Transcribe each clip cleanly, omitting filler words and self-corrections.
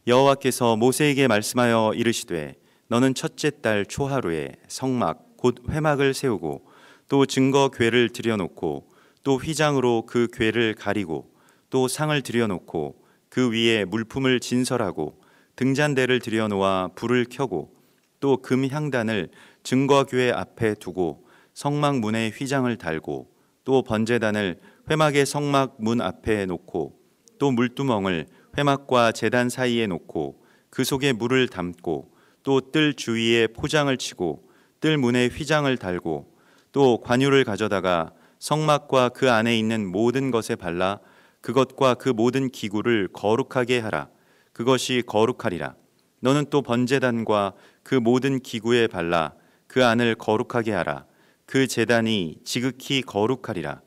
여호와께서 모세에게 말씀하여 이르시되 너는 첫째 달 초하루에 성막 곧 회막을 세우고 또 증거 궤를 들여놓고 또 휘장으로 그 궤를 가리고 또 상을 들여놓고 그 위에 물품을 진설하고 등잔대를 들여놓아 불을 켜고 또 금 향단을 증거 궤 앞에 두고 성막 문에 휘장을 달고 또 번제단을 회막의 성막 문 앞에 놓고 또 물두멍을 회막과 제단 사이에 놓고 그 속에 물을 담고 또 뜰 주위에 포장을 치고 뜰 문에 휘장을 달고 또 관유를 가져다가 성막과 그 안에 있는 모든 것에 발라 그것과 그 모든 기구를 거룩하게 하라. 그것이 거룩하리라. 너는 또 번제단과 그 모든 기구에 발라 그 안을 거룩하게 하라. 그 제단이 지극히 거룩하리라.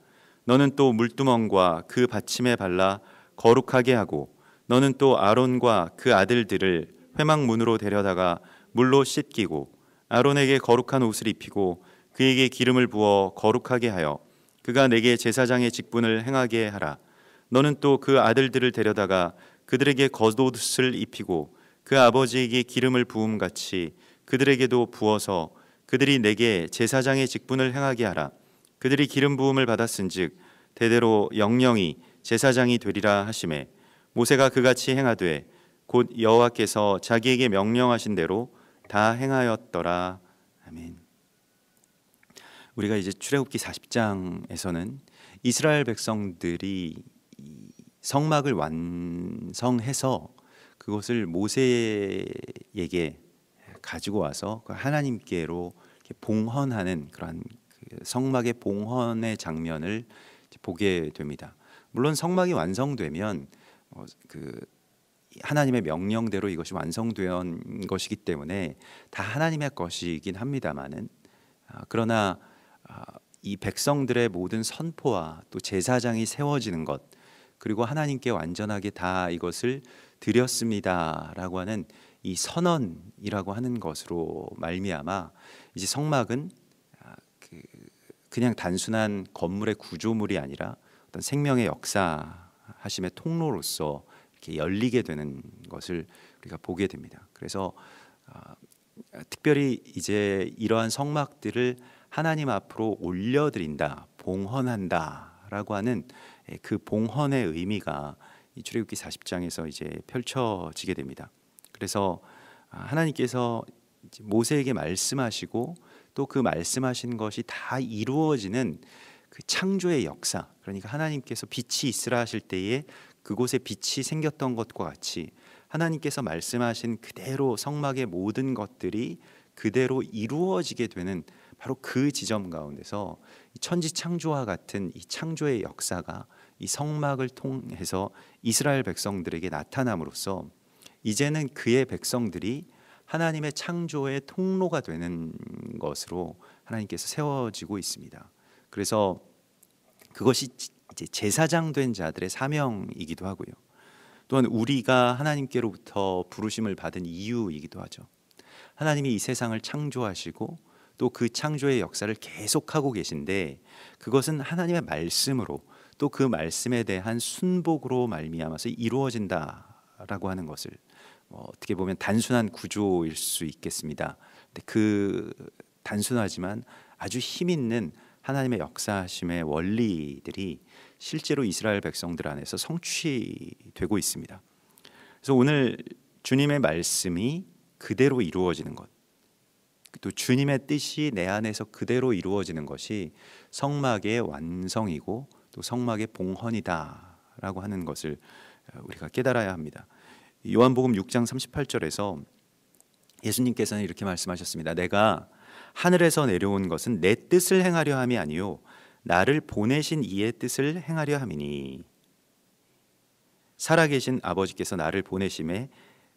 너는 또 물두멍과 그 받침에 발라 거룩하게 하고 너는 또 아론과 그 아들들을 회막 문으로 데려다가 물로 씻기고 아론에게 거룩한 옷을 입히고 그에게 기름을 부어 거룩하게 하여 그가 내게 제사장의 직분을 행하게 하라. 너는 또 그 아들들을 데려다가 그들에게 겉옷을 입히고 그 아버지에게 기름을 부음 같이 그들에게도 부어서 그들이 내게 제사장의 직분을 행하게 하라. 그들이 기름 부음을 받았은즉 대대로 영영이 제사장이 되리라 하시매 모세가 그같이 행하되 곧 여호와께서 자기에게 명령하신 대로 다 행하였더라. 아멘. 우리가 이제 출애굽기 40장에서는 이스라엘 백성들이 성막을 완성해서 그것을 모세에게 가지고 와서 하나님께로 봉헌하는 그러한 성막의 봉헌의 장면을 보게 됩니다. 물론 성막이 완성되면 하나님의 명령대로 이것이 완성된 것이기 때문에 다 하나님의 것이긴 합니다만은 그러나 이 백성들의 모든 선포와 또 제사장이 세워지는 것 그리고 하나님께 완전하게 다 이것을 드렸습니다라고 하는 이 선언이라고 하는 것으로 말미암아 이제 성막은 그냥 단순한 건물의 구조물이 아니라 어떤 생명의 역사하심의 통로로서 이렇게 열리게 되는 것을 우리가 보게 됩니다. 그래서 특별히 이제 이러한 성막들을 하나님 앞으로 올려드린다, 봉헌한다라고 하는 그 봉헌의 의미가 이 출애굽기 40장에서 이제 펼쳐지게 됩니다. 그래서 하나님께서 모세에게 말씀하시고 또 그 말씀하신 것이 다 이루어지는 그 창조의 역사, 그러니까 하나님께서 빛이 있으라 하실 때에 그곳에 빛이 생겼던 것과 같이 하나님께서 말씀하신 그대로 성막의 모든 것들이 그대로 이루어지게 되는 바로 그 지점 가운데서 천지창조와 같은 이 창조의 역사가 이 성막을 통해서 이스라엘 백성들에게 나타남으로써 이제는 그의 백성들이 하나님의 창조의 통로가 되는 것으로 하나님께서 세워지고 있습니다. 그래서 그것이 이제 제사장 된 자들의 사명이기도 하고요. 또한 우리가 하나님께로부터 부르심을 받은 이유이기도 하죠. 하나님이 이 세상을 창조하시고 또 그 창조의 역사를 계속하고 계신데 그것은 하나님의 말씀으로 또 그 말씀에 대한 순복으로 말미암아서 이루어진다라고 하는 것을 어떻게 보면 단순한 구조일 수 있겠습니다. 근데 그 단순하지만 아주 힘 있는 하나님의 역사하심의 원리들이 실제로 이스라엘 백성들 안에서 성취되고 있습니다. 그래서 오늘 주님의 말씀이 그대로 이루어지는 것, 또 주님의 뜻이 내 안에서 그대로 이루어지는 것이 성막의 완성이고 또 성막의 봉헌이다라고 하는 것을 우리가 깨달아야 합니다. 요한복음 6장 38절에서 예수님께서는 이렇게 말씀하셨습니다. 내가 하늘에서 내려온 것은 내 뜻을 행하려 함이 아니요 나를 보내신 이의 뜻을 행하려 함이니 살아계신 아버지께서 나를 보내심에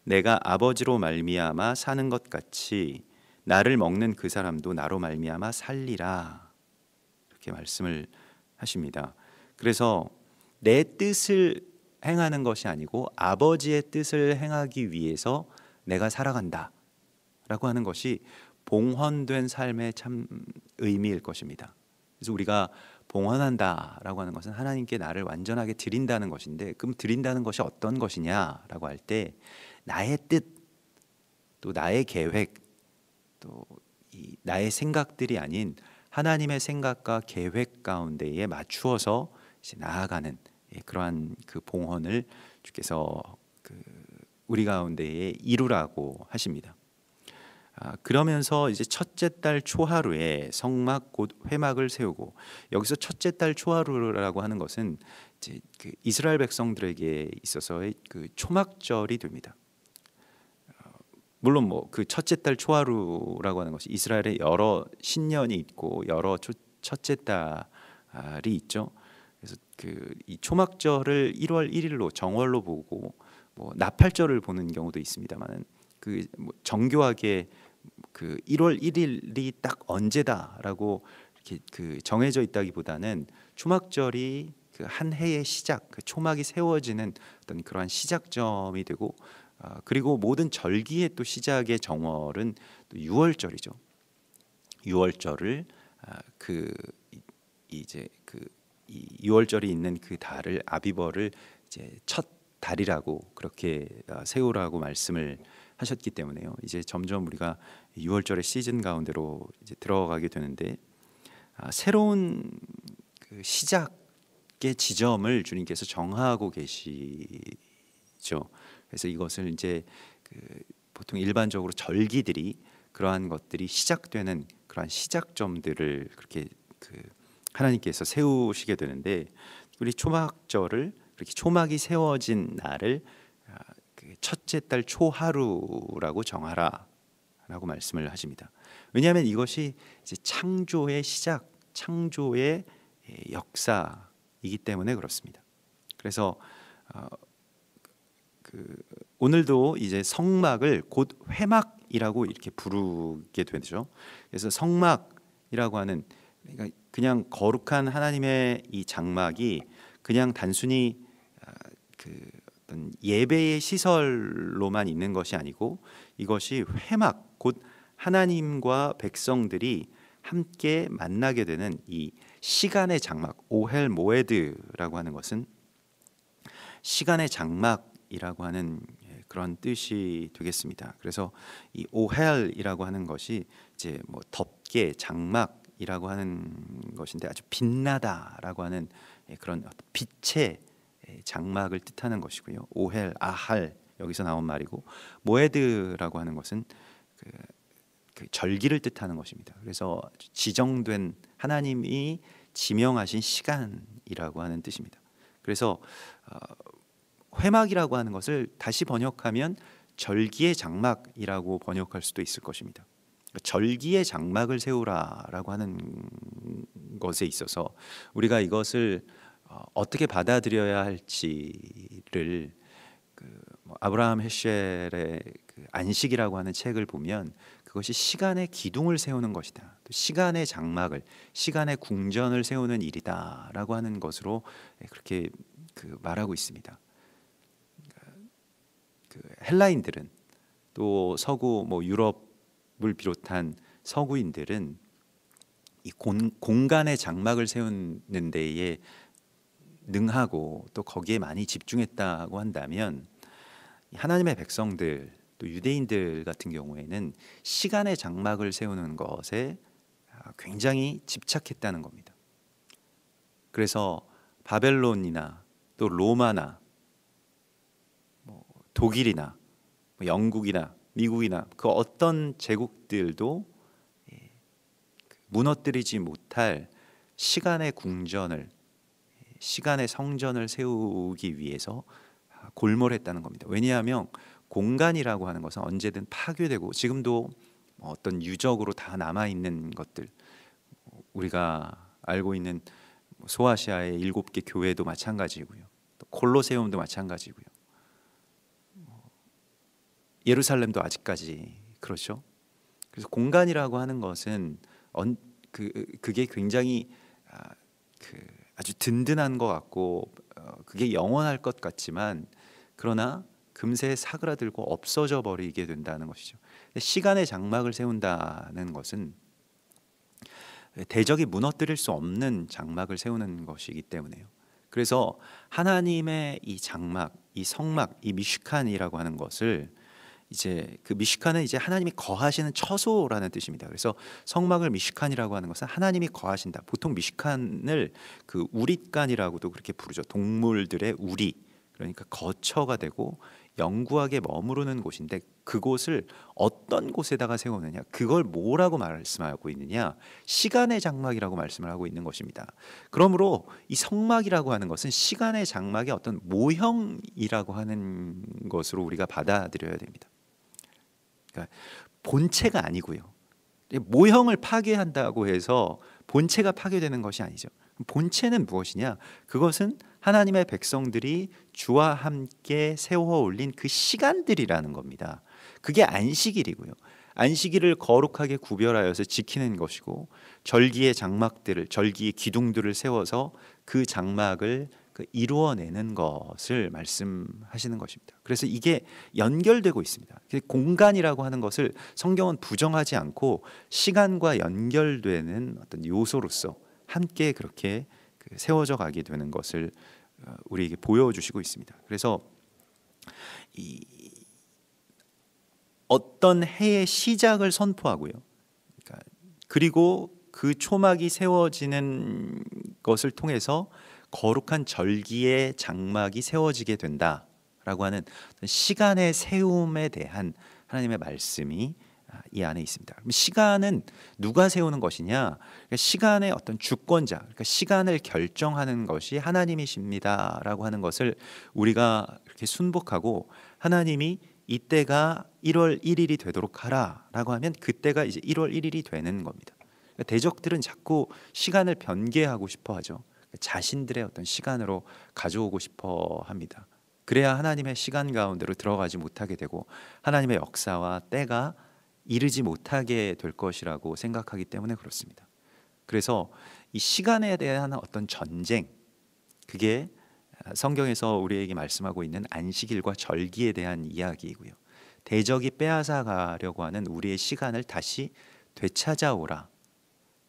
내가 아버지로 말미암아 사는 것 같이 나를 먹는 그 사람도 나로 말미암아 살리라 이렇게 말씀을 하십니다. 그래서 내 뜻을 행하는 것이 아니고 아버지의 뜻을 행하기 위해서 내가 살아간다 라고 하는 것이 봉헌된 삶의 참 의미일 것입니다. 그래서 우리가 봉헌한다라고 하는 것은 하나님께 나를 완전하게 드린다는 것인데, 그럼 드린다는 것이 어떤 것이냐라고 할 때 나의 뜻, 또 나의 계획, 또 나의 생각들이 아닌 하나님의 생각과 계획 가운데에 맞추어서 이제 나아가는 그러한 그 봉헌을 주께서 우리 가운데에 이루라고 하십니다. 그러면서 이제 첫째 달 초하루에 성막 곧 회막을 세우고, 여기서 첫째 달 초하루라고 하는 것은 이제 그 이스라엘 백성들에게 있어서의 그 초막절이 됩니다. 물론 뭐 그 첫째 달 초하루라고 하는 것이 이스라엘의 여러 신년이 있고 여러 첫째 달이 있죠. 그래서 그 이 초막절을 1월 1일로 정월로 보고 뭐 나팔절을 보는 경우도 있습니다만은 그 뭐 정교하게 그 1월 1일이 딱 언제다라고 이렇게 그 정해져 있다기보다는 초막절이 그 한 해의 시작, 그 초막이 세워지는 어떤 그러한 시작점이 되고, 그리고 모든 절기의 또 시작의 정월은 또 6월절이죠. 6월절을 그 이제 그 이 6월절이 있는 그 달을 아비벌을 이제 첫 달이라고 그렇게 세우라고 말씀을 하셨기 때문에요. 이제 점점 우리가 6월절의 시즌 가운데로 이제 들어가게 되는데, 새로운 그 시작의 지점을 주님께서 정하고 계시죠. 그래서 이것을 이제 그 보통 일반적으로 절기들이 그러한 것들이 시작되는 그러한 시작점들을 그렇게 그 하나님께서 세우시게 되는데, 우리 초막절을 그렇게 초막이 세워진 날을 그 첫째 달 초하루라고 정하라라고 말씀을 하십니다. 왜냐하면 이것이 이제 창조의 시작, 창조의 역사이기 때문에 그렇습니다. 그래서 그 오늘도 이제 성막을 곧 회막이라고 이렇게 부르게 되죠. 그래서 성막이라고 하는, 그러니까 그냥 거룩한 하나님의 이 장막이 그냥 단순히 그 어떤 예배의 시설로만 있는 것이 아니고, 이것이 회막, 곧 하나님과 백성들이 함께 만나게 되는 이 시간의 장막, 오헬 모에드라고 하는 것은 시간의 장막이라고 하는 그런 뜻이 되겠습니다. 그래서 이 오헬이라고 하는 것이 이제 뭐 덮개, 장막이라고 하는 것인데, 아주 빛나다라고 하는 그런 빛의 장막을 뜻하는 것이고요. 오헬, 아할 여기서 나온 말이고, 모에드라고 하는 것은 그 절기를 뜻하는 것입니다. 그래서 지정된 하나님이 지명하신 시간이라고 하는 뜻입니다. 그래서 회막이라고 하는 것을 다시 번역하면 절기의 장막이라고 번역할 수도 있을 것입니다. 절기의 장막을 세우라라고 하는 것에 있어서 우리가 이것을 어떻게 받아들여야 할지를 아브라함 헤쉘의 그 안식이라고 하는 책을 보면, 그것이 시간의 기둥을 세우는 것이다, 또 시간의 장막을, 시간의 궁전을 세우는 일이다라고 하는 것으로 그렇게 말하고 있습니다. 그 헬라인들은, 또 서구 뭐 유럽을 비롯한 서구인들은 이 공간의 장막을 세우는 데에 능하고 또 거기에 많이 집중했다고 한다면, 하나님의 백성들, 또 유대인들 같은 경우에는 시간의 장막을 세우는 것에 굉장히 집착했다는 겁니다. 그래서 바벨론이나 또 로마나 뭐 독일이나 뭐 영국이나 미국이나 그 어떤 제국들도 무너뜨리지 못할 시간의 궁전을, 시간의 성전을 세우기 위해서 골몰했다는 겁니다. 왜냐하면 공간이라고 하는 것은 언제든 파괴되고, 지금도 어떤 유적으로 다 남아있는 것들, 우리가 알고 있는 소아시아의 7개 교회도 마찬가지고요, 또 콜로세움도 마찬가지고요, 예루살렘도 아직까지 그렇죠. 그래서 공간이라고 하는 것은 그게 굉장히 아주 든든한 것 같고 그게 영원할 것 같지만, 그러나 금세 사그라들고 없어져 버리게 된다는 것이죠. 시간의 장막을 세운다는 것은 대적이 무너뜨릴 수 없는 장막을 세우는 것이기 때문에요. 그래서 하나님의 이 장막, 이 성막, 이 미슈칸이라고 하는 것을 이제 그 미슈칸은 이제 하나님이 거하시는 처소라는 뜻입니다. 그래서 성막을 미슈칸이라고 하는 것은 하나님이 거하신다. 보통 미슈칸을 그 우릿간이라고도 그렇게 부르죠. 동물들의 우리, 그러니까 거처가 되고 영구하게 머무르는 곳인데, 그곳을 어떤 곳에다가 세우느냐, 그걸 뭐라고 말씀하고 있느냐, 시간의 장막이라고 말씀을 하고 있는 것입니다. 그러므로 이 성막이라고 하는 것은 시간의 장막의 어떤 모형이라고 하는 것으로 우리가 받아들여야 됩니다. 그러니까 본체가 아니고요. 모형을 파괴한다고 해서 본체가 파괴되는 것이 아니죠. 본체는 무엇이냐? 그것은 하나님의 백성들이 주와 함께 세워 올린 그 시간들이라는 겁니다. 그게 안식일이고요. 안식일을 거룩하게 구별하여서 지키는 것이고, 절기의 장막들을, 절기의 기둥들을 세워서 그 장막을 이루어내는 것을 말씀하시는 것입니다. 그래서 이게 연결되고 있습니다. 공간이라고 하는 것을 성경은 부정하지 않고 시간과 연결되는 어떤 요소로서 함께 그렇게 세워져 가게 되는 것을 우리에게 보여주시고 있습니다. 그래서 어떤 해의 시작을 선포하고요. 그리고 그 초막이 세워지는 것을 통해서 거룩한 절기의 장막이 세워지게 된다라고 하는 시간의 세움에 대한 하나님의 말씀이 이 안에 있습니다. 그럼 시간은 누가 세우는 것이냐? 그러니까 시간의 어떤 주권자, 그러니까 시간을 결정하는 것이 하나님이십니다라고 하는 것을 우리가 이렇게 순복하고, 하나님이 이때가 1월 1일이 되도록 하라라고 하면 그때가 이제 1월 1일이 되는 겁니다. 그러니까 대적들은 자꾸 시간을 변개하고 싶어하죠. 자신들의 어떤 시간으로 가져오고 싶어 합니다. 그래야 하나님의 시간 가운데로 들어가지 못하게 되고 하나님의 역사와 때가 이르지 못하게 될 것이라고 생각하기 때문에 그렇습니다. 그래서 이 시간에 대한 어떤 전쟁, 그게 성경에서 우리에게 말씀하고 있는 안식일과 절기에 대한 이야기이고요. 대적이 빼앗아 가려고 하는 우리의 시간을 다시 되찾아오라,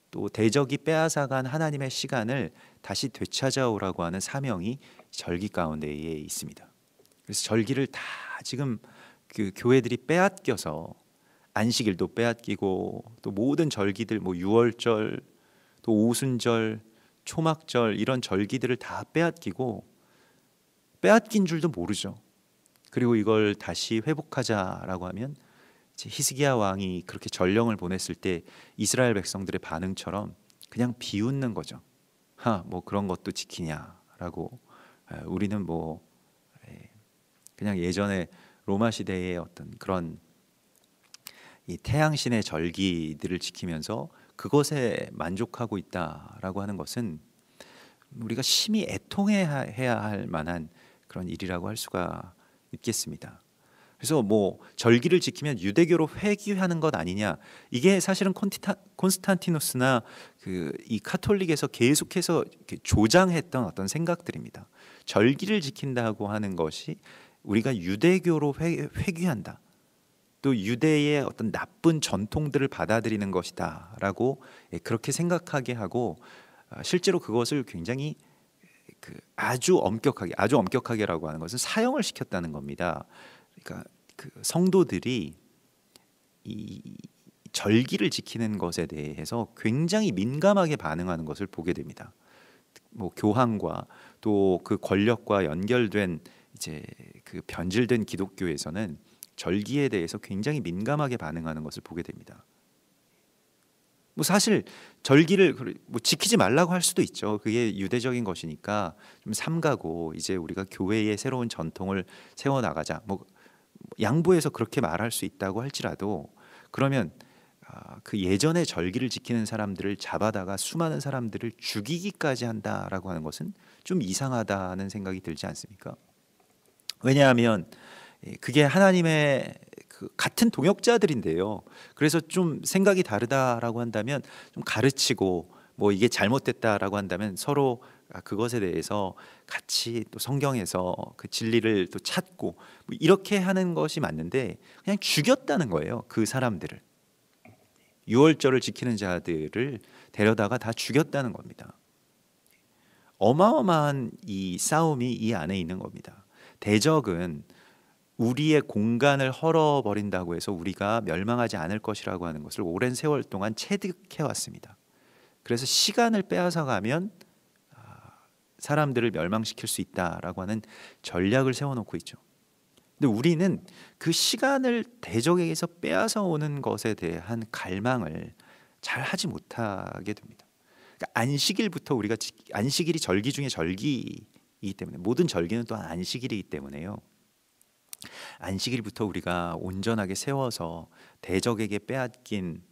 또 대적이 빼앗아간 하나님의 시간을 다시 되찾아오라고 하는 사명이 절기 가운데에 있습니다. 그래서 절기를 다 지금 그 교회들이 빼앗겨서 안식일도 빼앗기고, 또 모든 절기들, 뭐 유월절, 또 오순절, 초막절, 이런 절기들을 다 빼앗기고 빼앗긴 줄도 모르죠. 그리고 이걸 다시 회복하자라고 하면 히스기야 왕이 그렇게 전령을 보냈을 때 이스라엘 백성들의 반응처럼 그냥 비웃는 거죠. 뭐 그런 것도 지키냐라고. 우리는 뭐 그냥 예전에 로마 시대의 어떤 그런 이 태양신의 절기들을 지키면서 그것에 만족하고 있다라고 하는 것은 우리가 심히 애통해야 할 만한 그런 일이라고 할 수가 있겠습니다. 그래서 뭐 절기를 지키면 유대교로 회귀하는 것 아니냐, 이게 사실은 콘스탄티누스나 이 카톨릭에서 계속해서 조장했던 어떤 생각들입니다. 절기를 지킨다고 하는 것이 우리가 유대교로 회귀한다, 또 유대의 어떤 나쁜 전통들을 받아들이는 것이다라고 그렇게 생각하게 하고, 실제로 그것을 굉장히 아주 엄격하게라고 하는 것은 사형을 시켰다는 겁니다. 그러니까 그 성도들이 이 절기를 지키는 것에 대해서 굉장히 민감하게 반응하는 것을 보게 됩니다. 뭐 교황과 또 그 권력과 연결된 이제 그 변질된 기독교에서는 절기에 대해서 굉장히 민감하게 반응하는 것을 보게 됩니다. 뭐 사실 절기를 뭐 지키지 말라고 할 수도 있죠. 그게 유대적인 것이니까 좀 삼가고 이제 우리가 교회의 새로운 전통을 세워 나가자, 뭐 양보해서 그렇게 말할 수 있다고 할지라도, 그러면 그 예전의 절기를 지키는 사람들을 잡아다가 수많은 사람들을 죽이기까지 한다라고 하는 것은 좀 이상하다는 생각이 들지 않습니까? 왜냐하면 그게 하나님의 같은 동역자들인데요. 그래서 좀 생각이 다르다라고 한다면 좀 가르치고, 뭐 이게 잘못됐다라고 한다면 서로 그것에 대해서 같이 또 성경에서 그 진리를 또 찾고, 뭐 이렇게 하는 것이 맞는데 그냥 죽였다는 거예요, 그 사람들을. 유월절을 지키는 자들을 데려다가 다 죽였다는 겁니다. 어마어마한 이 싸움이 이 안에 있는 겁니다. 대적은 우리의 공간을 헐어버린다고 해서 우리가 멸망하지 않을 것이라고 하는 것을 오랜 세월 동안 체득해 왔습니다. 그래서 시간을 빼앗아 가면 사람들을 멸망시킬 수 있다라고 하는 전략을 세워놓고 있죠. 근데 우리는 그 시간을 대적에게서 빼앗아 오는 것에 대한 갈망을 잘 하지 못하게 됩니다. 그러니까 안식일부터 우리가 안식일이 절기 중에 절기이기 때문에 모든 절기는 또한 안식일이기 때문에요. 안식일부터 우리가 온전하게 세워서 대적에게 빼앗긴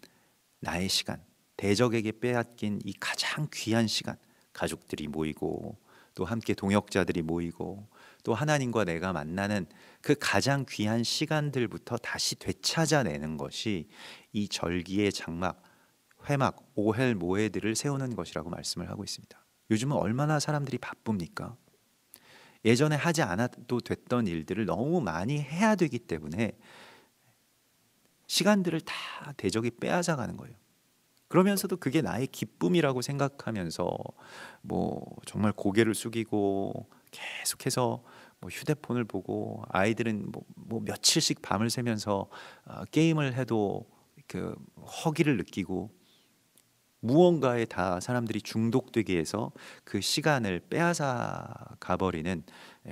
나의 시간, 대적에게 빼앗긴 이 가장 귀한 시간, 가족들이 모이고 또 함께 동역자들이 모이고 또 하나님과 내가 만나는 그 가장 귀한 시간들부터 다시 되찾아내는 것이 이 절기의 장막, 회막, 오헬, 모헤들을 세우는 것이라고 말씀을 하고 있습니다. 요즘은 얼마나 사람들이 바쁩니까? 예전에 하지 않아도 됐던 일들을 너무 많이 해야 되기 때문에 시간들을 다 대적이 빼앗아가는 거예요. 그러면서도 그게 나의 기쁨이라고 생각하면서 뭐 정말 고개를 숙이고 계속해서 뭐 휴대폰을 보고 아이들은 뭐 며칠씩 밤을 새면서 게임을 해도 그 허기를 느끼고 무언가에 다 사람들이 중독되게 해서 그 시간을 빼앗아 가버리는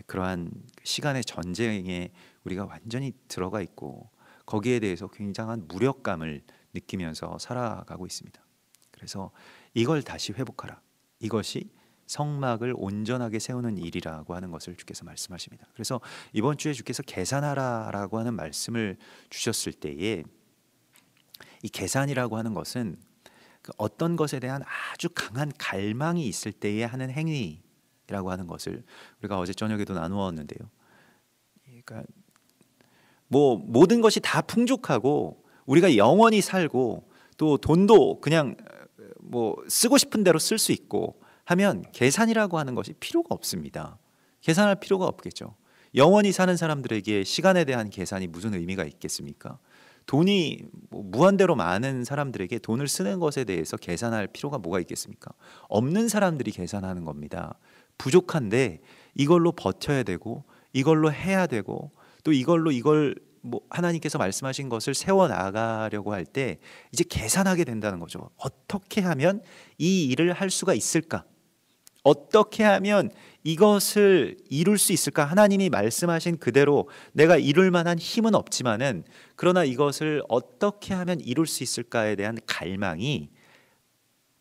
그러한 시간의 전쟁에 우리가 완전히 들어가 있고 거기에 대해서 굉장한 무력감을 느끼면서 살아가고 있습니다. 그래서 이걸 다시 회복하라. 이것이 성막을 온전하게 세우는 일이라고 하는 것을 주께서 말씀하십니다. 그래서 이번 주에 주께서 계산하라라고 하는 말씀을 주셨을 때에 이 계산이라고 하는 것은 그 어떤 것에 대한 아주 강한 갈망이 있을 때에 하는 행위라고 하는 것을 우리가 어제 저녁에도 나누었는데요. 그러니까 뭐 모든 것이 다 풍족하고 우리가 영원히 살고 또 돈도 그냥 뭐 쓰고 싶은 대로 쓸 수 있고 하면 계산이라고 하는 것이 필요가 없습니다. 계산할 필요가 없겠죠. 영원히 사는 사람들에게 시간에 대한 계산이 무슨 의미가 있겠습니까? 돈이 무한대로 많은 사람들에게 돈을 쓰는 것에 대해서 계산할 필요가 뭐가 있겠습니까? 없는 사람들이 계산하는 겁니다. 부족한데 이걸로 버텨야 되고 이걸로 해야 되고 또 이걸 뭐 하나님께서 말씀하신 것을 세워 나가려고 할 때 이제 계산하게 된다는 거죠. 어떻게 하면 이 일을 할 수가 있을까? 어떻게 하면 이것을 이룰 수 있을까? 하나님이 말씀하신 그대로 내가 이룰 만한 힘은 없지만은 그러나 이것을 어떻게 하면 이룰 수 있을까에 대한 갈망이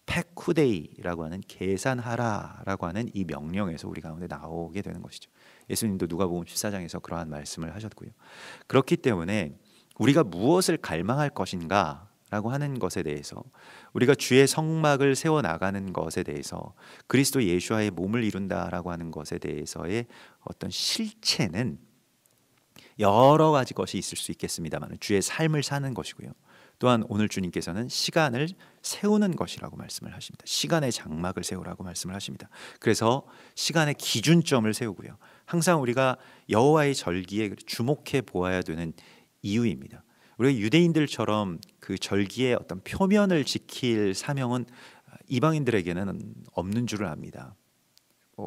페쿠데이라고 하는 계산하라라고 하는 이 명령에서 우리 가운데 나오게 되는 것이죠. 예수님도 누가복음 14장에서 그러한 말씀을 하셨고요. 그렇기 때문에 우리가 무엇을 갈망할 것인가 라고 하는 것에 대해서 우리가 주의 성막을 세워나가는 것에 대해서 그리스도 예수와의 몸을 이룬다라고 하는 것에 대해서의 어떤 실체는 여러 가지 것이 있을 수 있겠습니다만 주의 삶을 사는 것이고요. 또한 오늘 주님께서는 시간을 세우는 것이라고 말씀을 하십니다. 시간의 장막을 세우라고 말씀을 하십니다. 그래서 시간의 기준점을 세우고요. 항상 우리가 여호와의 절기에 주목해 보아야 되는 이유입니다. 우리가 유대인들처럼 그 절기의 어떤 표면을 지킬 사명은 이방인들에게는 없는 줄을 압니다.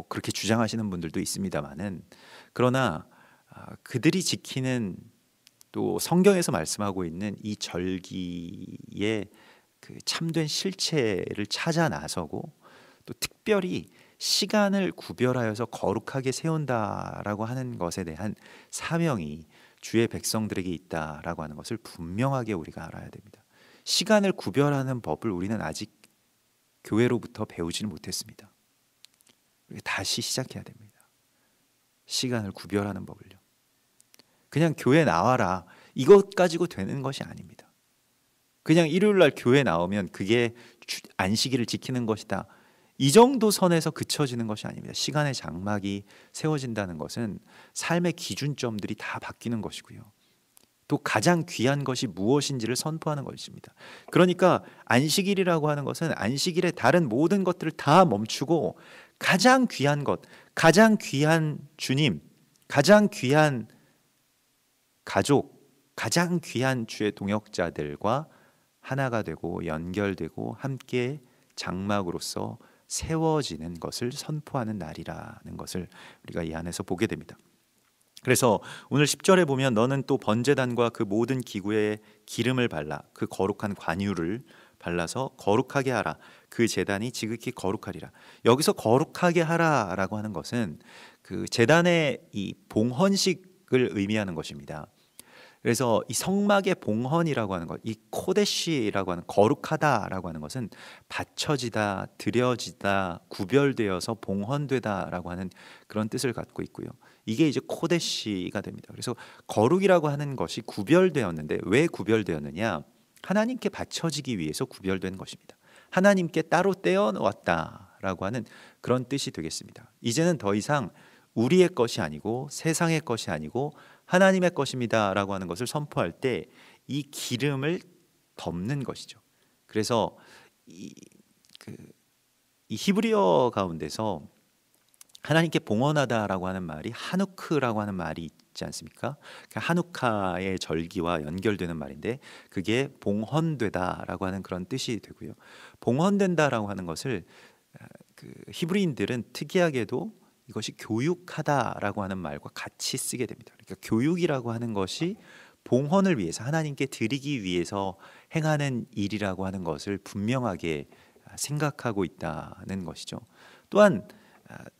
그렇게 주장하시는 분들도 있습니다만은 그러나 그들이 지키는 또 성경에서 말씀하고 있는 이 절기의 그 참된 실체를 찾아 나서고 또 특별히 시간을 구별하여서 거룩하게 세운다라고 하는 것에 대한 사명이 주의 백성들에게 있다라고 하는 것을 분명하게 우리가 알아야 됩니다. 시간을 구별하는 법을 우리는 아직 교회로부터 배우지는 못했습니다. 다시 시작해야 됩니다. 시간을 구별하는 법을요. 그냥 교회 나와라 이것 가지고 되는 것이 아닙니다. 그냥 일요일 날 교회 나오면 그게 안식일을 지키는 것이다. 이 정도 선에서 그쳐지는 것이 아닙니다. 시간의 장막이 세워진다는 것은 삶의 기준점들이 다 바뀌는 것이고요. 또 가장 귀한 것이 무엇인지를 선포하는 것입니다. 그러니까 안식일이라고 하는 것은 안식일의 다른 모든 것들을 다 멈추고 가장 귀한 것, 가장 귀한 주님, 가장 귀한 가족, 가장 귀한 주의 동역자들과 하나가 되고 연결되고 함께 장막으로서 세워지는 것을 선포하는 날이라는 것을 우리가 이 안에서 보게 됩니다. 그래서 오늘 10절에 보면 너는 또 번제단과 그 모든 기구에 기름을 발라 그 거룩한 관유를 발라서 거룩하게 하라. 그 제단이 지극히 거룩하리라. 여기서 거룩하게 하라라고 하는 것은 그 제단의 이 봉헌식을 의미하는 것입니다. 그래서 이 성막의 봉헌이라고 하는 것, 이 코데시라고 하는 거룩하다라고 하는 것은 바쳐지다, 드려지다, 구별되어서 봉헌되다라고 하는 그런 뜻을 갖고 있고요. 이게 이제 코데시가 됩니다. 그래서 거룩이라고 하는 것이 구별되었는데 왜 구별되었느냐? 하나님께 바쳐지기 위해서 구별된 것입니다. 하나님께 따로 떼어 놓았다라고 하는 그런 뜻이 되겠습니다. 이제는 더 이상 우리의 것이 아니고 세상의 것이 아니고 하나님의 것입니다라고 하는 것을 선포할 때 이 기름을 덮는 것이죠. 그래서 이 히브리어 가운데서 하나님께 봉헌하다라고 하는 말이 하누크라고 하는 말이 있지 않습니까? 하누카의 절기와 연결되는 말인데 그게 봉헌되다라고 하는 그런 뜻이 되고요. 봉헌된다라고 하는 것을 그 히브리인들은 특이하게도 이것이 교육하다라고 하는 말과 같이 쓰게 됩니다. 그러니까 교육이라고 하는 것이 봉헌을 위해서 하나님께 드리기 위해서 행하는 일이라고 하는 것을 분명하게 생각하고 있다는 것이죠. 또한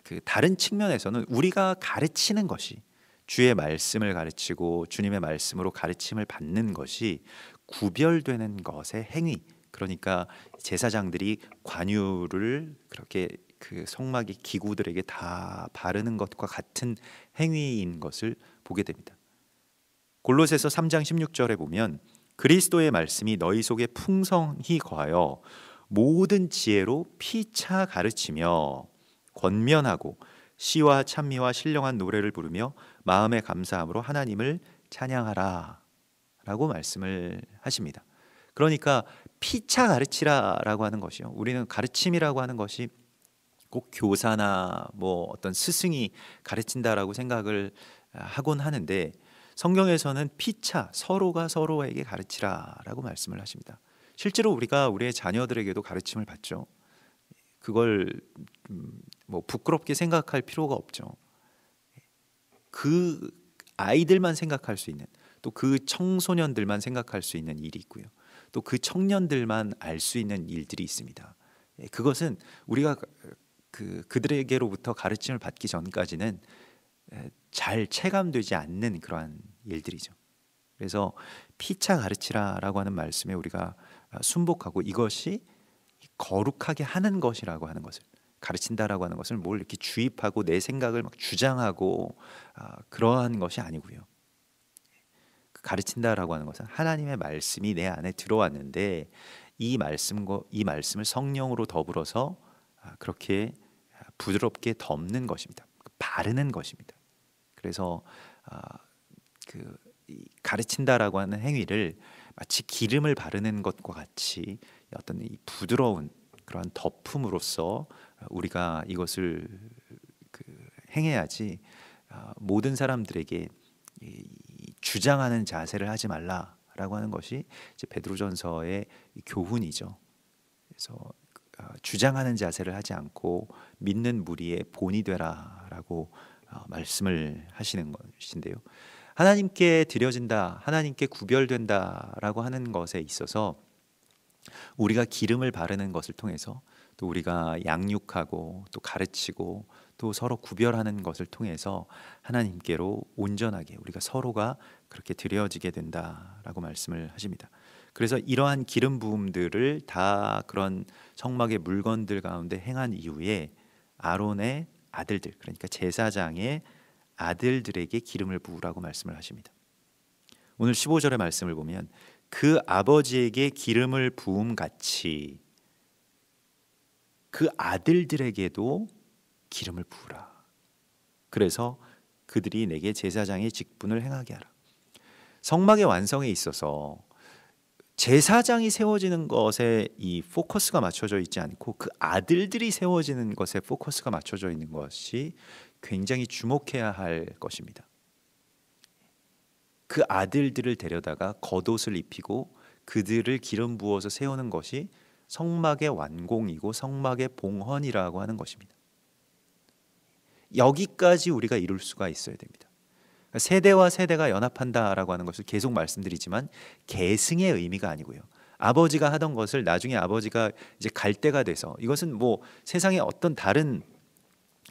그 다른 측면에서는 우리가 가르치는 것이 주의 말씀을 가르치고 주님의 말씀으로 가르침을 받는 것이 구별되는 것의 행위, 그러니까 제사장들이 관유를 그렇게 그 성막의 기구들에게 다 바르는 것과 같은 행위인 것을 보게 됩니다. 골로새서 3장 16절에 보면 그리스도의 말씀이 너희 속에 풍성히 거하여 모든 지혜로 피차 가르치며 권면하고 시와 찬미와 신령한 노래를 부르며 마음의 감사함으로 하나님을 찬양하라 라고 말씀을 하십니다. 그러니까 피차 가르치라라고 하는 것이요, 우리는 가르침이라고 하는 것이 꼭 교사나 뭐 어떤 스승이 가르친다라고 생각을 하곤 하는데 성경에서는 피차, 서로가 서로에게 가르치라라고 말씀을 하십니다. 실제로 우리가 우리의 자녀들에게도 가르침을 받죠. 그걸 뭐 부끄럽게 생각할 필요가 없죠. 그 아이들만 생각할 수 있는, 또 그 청소년들만 생각할 수 있는 일이 있고요. 또 그 청년들만 알 수 있는 일들이 있습니다. 그것은 우리가 그들에게로부터 가르침을 받기 전까지는 잘 체감되지 않는 그러한 일들이죠. 그래서 피차 가르치라라고 하는 말씀에 우리가 순복하고 이것이 거룩하게 하는 것이라고 하는 것을, 가르친다라고 하는 것을 뭘 이렇게 주입하고 내 생각을 막 주장하고 그러한 것이 아니고요. 가르친다라고 하는 것은 하나님의 말씀이 내 안에 들어왔는데 이 말씀을 성령으로 더불어서 그렇게 부드럽게 덮는 것입니다. 바르는 것입니다. 그래서 가르친다라고 하는 행위를 마치 기름을 바르는 것과 같이 어떤 이 부드러운 그러한 덮음으로써 우리가 이것을 행해야지 모든 사람들에게 주장하는 자세를 하지 말라라고 하는 것이 이제 베드로전서의 교훈이죠. 그래서 주장하는 자세를 하지 않고 믿는 무리의 본이 되라라고 말씀을 하시는 것인데요. 하나님께 드려진다, 하나님께 구별된다라고 하는 것에 있어서 우리가 기름을 바르는 것을 통해서 또 우리가 양육하고 또 가르치고 또 서로 구별하는 것을 통해서 하나님께로 온전하게 우리가 서로가 그렇게 드려지게 된다라고 말씀을 하십니다. 그래서 이러한 기름 부음들을 다 그런 성막의 물건들 가운데 행한 이후에 아론의 아들들, 그러니까 제사장의 아들들에게 기름을 부으라고 말씀을 하십니다. 오늘 15절의 말씀을 보면 그 아버지에게 기름을 부음 같이 그 아들들에게도 기름을 부으라. 그래서 그들이 내게 제사장의 직분을 행하게 하라. 성막의 완성에 있어서 제사장이 세워지는 것에 이 포커스가 맞춰져 있지 않고 그 아들들이 세워지는 것에 포커스가 맞춰져 있는 것이 굉장히 주목해야 할 것입니다. 그 아들들을 데려다가 겉옷을 입히고 그들을 기름 부어서 세우는 것이 성막의 완공이고 성막의 봉헌이라고 하는 것입니다. 여기까지 우리가 이룰 수가 있어야 됩니다. 세대와 세대가 연합한다라고 하는 것을 계속 말씀드리지만 계승의 의미가 아니고요. 아버지가 하던 것을 나중에 아버지가 이제 갈 때가 돼서, 이것은 뭐 세상의 어떤 다른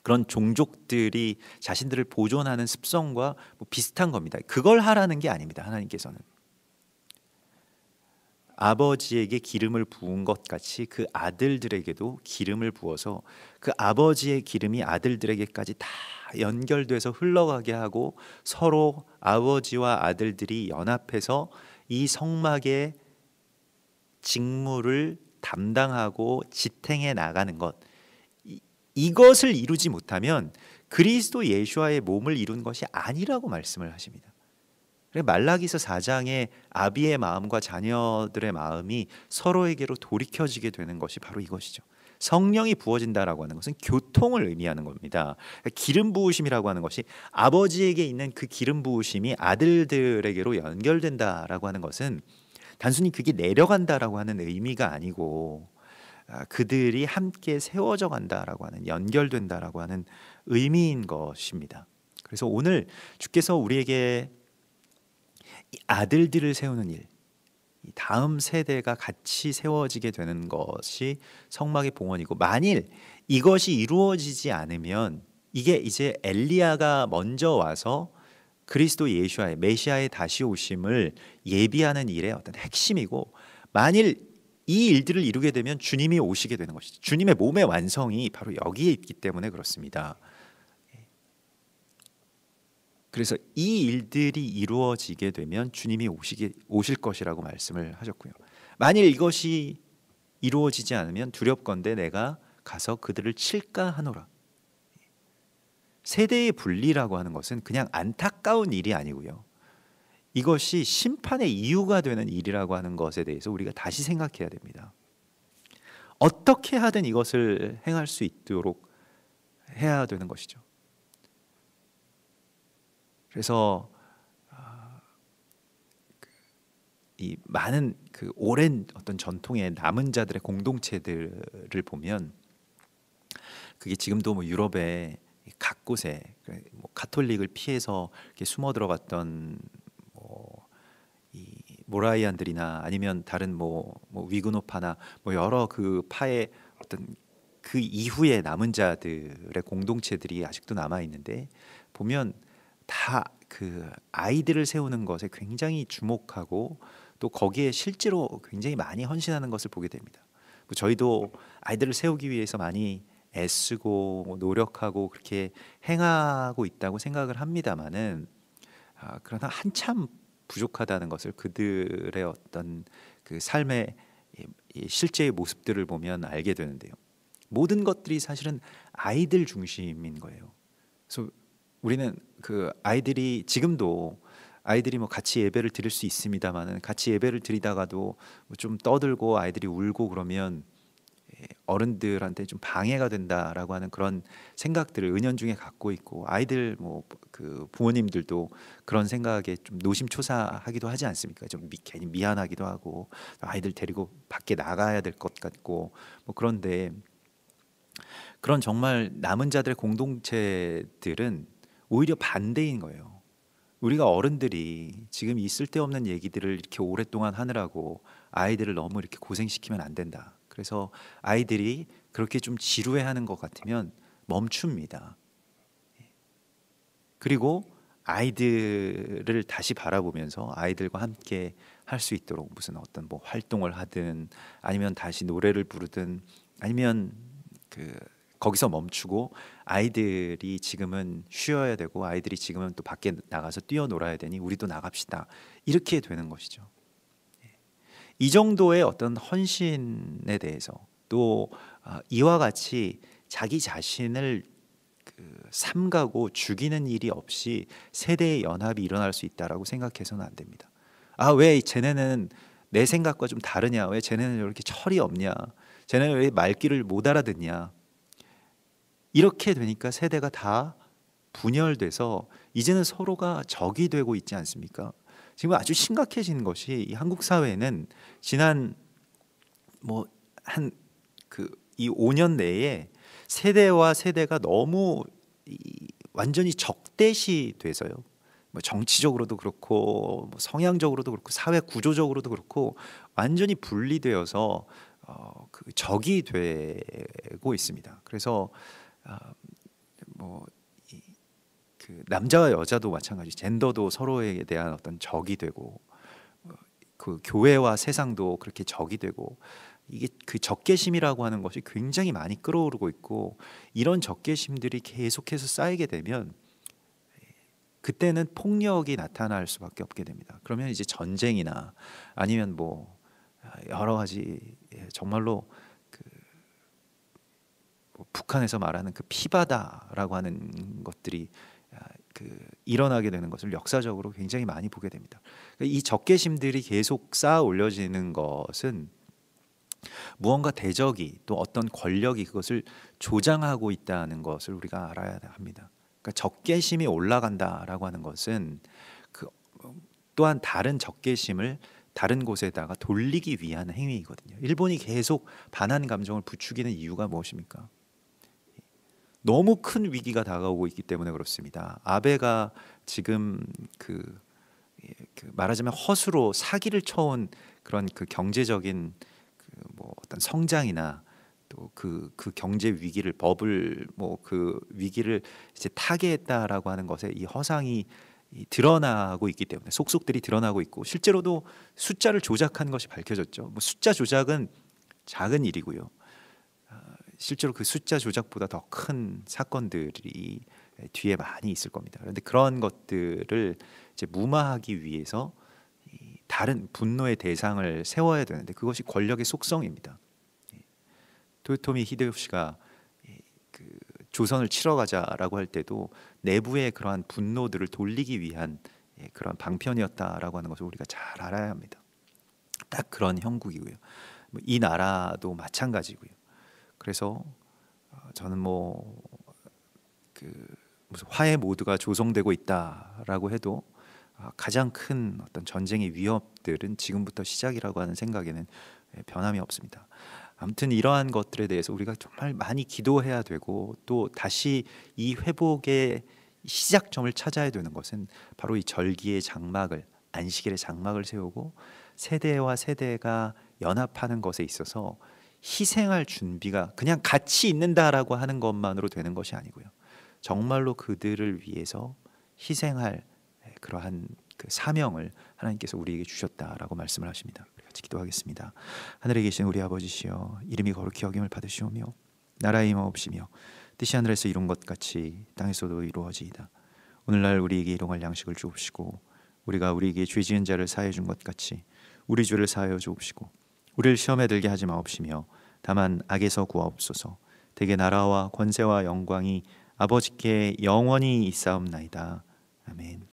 그런 종족들이 자신들을 보존하는 습성과 뭐 비슷한 겁니다. 그걸 하라는 게 아닙니다. 하나님께서는 아버지에게 기름을 부은 것 같이 그 아들들에게도 기름을 부어서 그 아버지의 기름이 아들들에게까지 다 연결돼서 흘러가게 하고 서로 아버지와 아들들이 연합해서 이 성막의 직무를 담당하고 지탱해 나가는 것, 이것을 이루지 못하면 그리스도 예수와의 몸을 이룬 것이 아니라고 말씀을 하십니다. 말라기서 4장에 아비의 마음과 자녀들의 마음이 서로에게로 돌이켜지게 되는 것이 바로 이것이죠. 성령이 부어진다라고 하는 것은 교통을 의미하는 겁니다. 기름 부으심이라고 하는 것이 아버지에게 있는 그 기름 부으심이 아들들에게로 연결된다라고 하는 것은 단순히 그게 내려간다라고 하는 의미가 아니고 그들이 함께 세워져 간다라고 하는, 연결된다라고 하는 의미인 것입니다. 그래서 오늘 주께서 우리에게 이 아들들을 세우는 일, 이 다음 세대가 같이 세워지게 되는 것이 성막의 봉헌이고, 만일 이것이 이루어지지 않으면 이게 이제 엘리야가 먼저 와서 그리스도 예수와의 메시아의 다시 오심을 예비하는 일의 어떤 핵심이고, 만일 이 일들을 이루게 되면 주님이 오시게 되는 것이죠. 주님의 몸의 완성이 바로 여기에 있기 때문에 그렇습니다. 그래서 이 일들이 이루어지게 되면 주님이 오실 것이라고 말씀을 하셨고요. 만일 이것이 이루어지지 않으면 두렵건대 내가 가서 그들을 칠까 하노라. 세대의 분리라고 하는 것은 그냥 안타까운 일이 아니고요. 이것이 심판의 이유가 되는 일이라고 하는 것에 대해서 우리가 다시 생각해야 됩니다. 어떻게 하든 이것을 행할 수 있도록 해야 되는 것이죠. 그래서 이 많은 그 오랜 어떤 전통의 남은 자들의 공동체들을 보면 그게 지금도 뭐 유럽의 각 곳에 뭐 가톨릭을 피해서 이렇게 숨어 들어갔던 이 모라이안들이나 아니면 다른 뭐 위그노파나 뭐 여러 그 파의 어떤 그 이후에 남은 자들의 공동체들이 아직도 남아 있는데, 보면 다 그 아이들을 세우는 것에 굉장히 주목하고 또 거기에 실제로 굉장히 많이 헌신하는 것을 보게 됩니다. 저희도 아이들을 세우기 위해서 많이 애쓰고 노력하고 그렇게 행하고 있다고 생각을 합니다만은, 그러나 한참 부족하다는 것을 그들의 어떤 그 삶의 실제의 모습들을 보면 알게 되는데요. 모든 것들이 사실은 아이들 중심인 거예요. 그래서 우리는 그 아이들이 지금도 아이들이 뭐 같이 예배를 드릴 수 있습니다만은, 같이 예배를 드리다가도 좀 떠들고 아이들이 울고 그러면 어른들한테 좀 방해가 된다라고 하는 그런 생각들을 은연중에 갖고 있고, 아이들 뭐 그 부모님들도 그런 생각에 좀 노심초사하기도 하지 않습니까? 좀 괜히 미안하기도 하고 아이들 데리고 밖에 나가야 될 것 같고 뭐 그런데, 그런 정말 남은 자들의 공동체들은 오히려 반대인 거예요. 우리가 어른들이 지금 이 쓸데없는 얘기들을 이렇게 오랫동안 하느라고 아이들을 너무 이렇게 고생시키면 안 된다. 그래서 아이들이 그렇게 좀 지루해하는 것 같으면 멈춥니다. 그리고 아이들을 다시 바라보면서 아이들과 함께 할 수 있도록 무슨 어떤 뭐 활동을 하든 아니면 다시 노래를 부르든, 아니면 그 거기서 멈추고 아이들이 지금은 쉬어야 되고 아이들이 지금은 또 밖에 나가서 뛰어놀아야 되니 우리도 나갑시다. 이렇게 되는 것이죠. 이 정도의 어떤 헌신에 대해서, 또 이와 같이 자기 자신을 삼가고 죽이는 일이 없이 세대의 연합이 일어날 수 있다라고 생각해서는 안 됩니다. 왜 쟤네는 내 생각과 좀 다르냐, 왜 쟤네는 이렇게 철이 없냐, 쟤네는 왜 말귀를 못 알아듣냐, 이렇게 되니까 세대가 다 분열돼서 이제는 서로가 적이 되고 있지 않습니까? 지금 아주 심각해진 것이 이 한국 사회는 지난 뭐 한 이 5년 내에 세대와 세대가 너무 완전히 적대시 돼서요. 뭐 정치적으로도 그렇고 뭐 성향적으로도 그렇고 사회 구조적으로도 그렇고 완전히 분리되어서 적이 되고 있습니다. 그래서 뭐 남자와 여자도 마찬가지, 젠더도 서로에 대한 어떤 적이 되고 그 교회와 세상도 그렇게 적이 되고, 이게 그 적개심이라고 하는 것이 굉장히 많이 끌어오르고 있고, 이런 적개심들이 계속해서 쌓이게 되면 그때는 폭력이 나타날 수밖에 없게 됩니다. 그러면 이제 전쟁이나 아니면 뭐 여러 가지 정말로 뭐 북한에서 말하는 그 피바다라고 하는 것들이 일어나게 되는 것을 역사적으로 굉장히 많이 보게 됩니다. 이 적개심들이 계속 쌓아 올려지는 것은 무언가 대적이, 또 어떤 권력이 그것을 조장하고 있다는 것을 우리가 알아야 합니다. 그러니까 적개심이 올라간다라고 하는 것은 또한 다른 적개심을 다른 곳에다가 돌리기 위한 행위이거든요. 일본이 계속 반한 감정을 부추기는 이유가 무엇입니까? 너무 큰 위기가 다가오고 있기 때문에 그렇습니다. 아베가 지금 말하자면 허수로 사기를 쳐온 그런 경제적인 뭐 어떤 성장이나 또 그 경제 위기를, 버블 그 위기를 이제 타개했다라고 하는 것에 이 허상이 드러나고 있기 때문에, 속속들이 드러나고 있고, 실제로도 숫자를 조작한 것이 밝혀졌죠. 뭐 숫자 조작은 작은 일이고요. 실제로 그 숫자 조작보다 더 큰 사건들이 뒤에 많이 있을 겁니다. 그런데 그런 것들을 이제 무마하기 위해서 다른 분노의 대상을 세워야 되는데, 그것이 권력의 속성입니다. 토요토미 히데요시가 조선을 치러 가자라고 할 때도 내부의 그러한 분노들을 돌리기 위한 그런 방편이었다라고 하는 것을 우리가 잘 알아야 합니다. 딱 그런 형국이고요. 이 나라도 마찬가지고요. 그래서 저는 무슨 화해 모드가 조성되고 있다라고 해도 가장 큰 어떤 전쟁의 위협들은 지금부터 시작이라고 하는 생각에는 변함이 없습니다. 아무튼 이러한 것들에 대해서 우리가 정말 많이 기도해야 되고, 또 다시 이 회복의 시작점을 찾아야 되는 것은 바로 이 절기의 장막을, 안식일의 장막을 세우고 세대와 세대가 연합하는 것에 있어서 희생할 준비가 그냥 같이 있는다라고 하는 것만으로 되는 것이 아니고요. 정말로 그들을 위해서 희생할 그러한 그 사명을 하나님께서 우리에게 주셨다라고 말씀을 하십니다. 우리 같이 기도하겠습니다. 하늘에 계신 우리 아버지시여, 이름이 거룩히 여김을 받으시오며 나라의 임하옵시며 뜻이 하늘에서 이룬 것 같이 땅에서도 이루어지이다. 오늘날 우리에게 일용할 양식을 주옵시고, 우리가 우리에게 죄 지은 자를 사하여 준 것 같이 우리 죄를 사하여 주옵시고, 우리를 시험에 들게 하지 마옵시며 다만 악에서 구하옵소서. 대개 나라와 권세와 영광이 아버지께 영원히 있사옵나이다. 아멘.